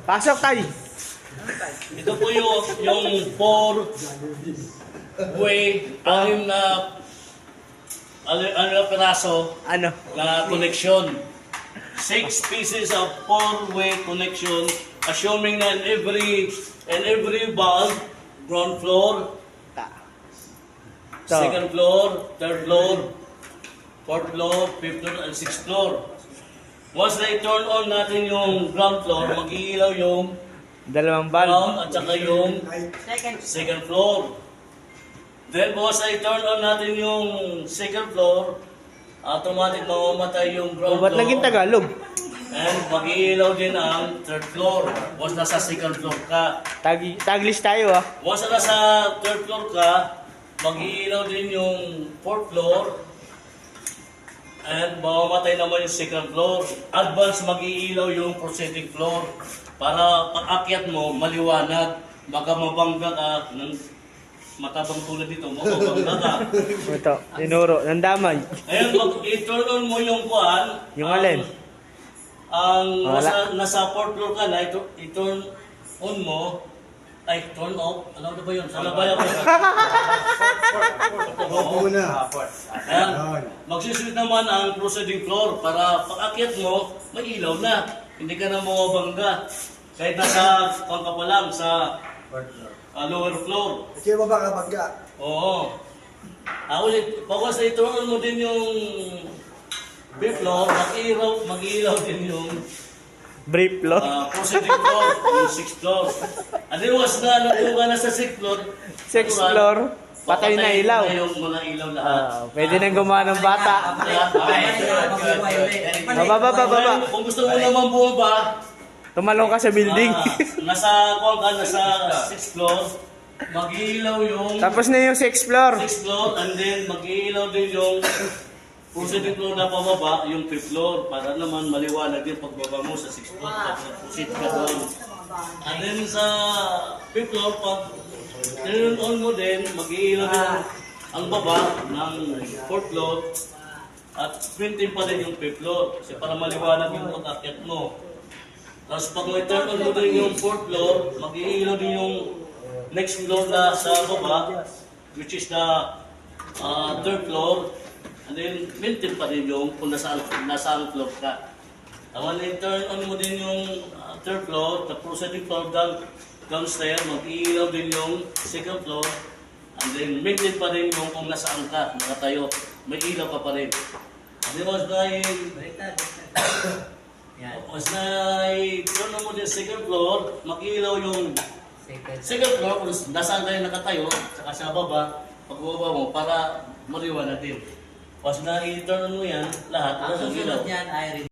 Pasok tayo. Ito po yung 4-way, anim na peraso Ano? na connection. 6 pieces of 4-way connection, assuming na in every valve, ground floor, So, second floor, third floor, fourth floor, fifth floor, and sixth floor. Once na i-turn on natin yung ground floor, mag-iilaw yung dalawang valve. ground at saka yung second floor. Then once na i-turn on natin yung second floor, automatic mamamatay yung ground O, ba't floor. naging Tagalog? And mag-iilaw din ang third floor. Once nasa second floor ka. Taglish tayo ah. Once na nasa third floor ka, mag-iilaw din yung fourth floor. And mamamatay naman yung second floor. Advance mag-iilaw yung proceeding floor. Para pag-akyat mo, maliwanag. Baka mabangga ka ng matabang tulad dito, mababangga ka. Ito, tinuro. Nandamay. Ayun, i-turn on mo yung kuhan. Yung alin? Ang Wala. nasa fourth floor ka na, i-turn on mo. Ay, turn off. Ano na ba yun? Sana ba yun? Ayan. Magsisweet naman ang proceeding floor para pag-akyat mo, may ilaw na. Hindi ka na mawabangga. Kahit nasa pangka pa lang sa lower floor. Kasi mo ba kapagka? Oo. Pagwas na i-turn on mo din yung B-floor, mag-ilaw din yung Brief lo. proceeding floor, yung 6th floor. And then once na nandun ka na sa 6th floor, 6th floor, patay na ilaw. Patay na yung mga ilaw lahat. Pwede nang gumawa ng bata. Baba. Kung gusto mo naman bumaba, Tumalong ka sa building. nasa 6th floor, mag-iilaw yung Tapos na yung 6th floor. 6th floor, and then mag-iilaw din yung proceeding floor na pababa, yung 5th floor, para naman maliwanag din pagbaba mo sa 6th floor, proceed ka doon. And then sa 5th floor, pag turn on mo din, mag-iilaw din ang baba ng 4th floor, at printing pa din yung 5th floor, kasi para maliwanag yung pag-akyat mo. Tapos pag may turn on mo din yung 4th floor, mag-iilaw din yung next floor na sa baba, which is the 3rd floor. And then, maintain pa rin yung kung nasaan floor ka. When i-turn on mo din yung 3rd floor, the proceeding floor downstairs, mag-iilaw din yung 2nd floor. And then, maintain pa rin yung kung nasaan ka, nakatayo. May ilaw ka pa rin. And then, once na i-turn on mo din 2nd floor, mag-iilaw yung 2nd floor, kung nasaan kayo nakatayo, saka sa baba, pagbaba mo, para maliwanag din. Once na i-turn on mo yan, lahat, Ang ilaw. susunod niyan ay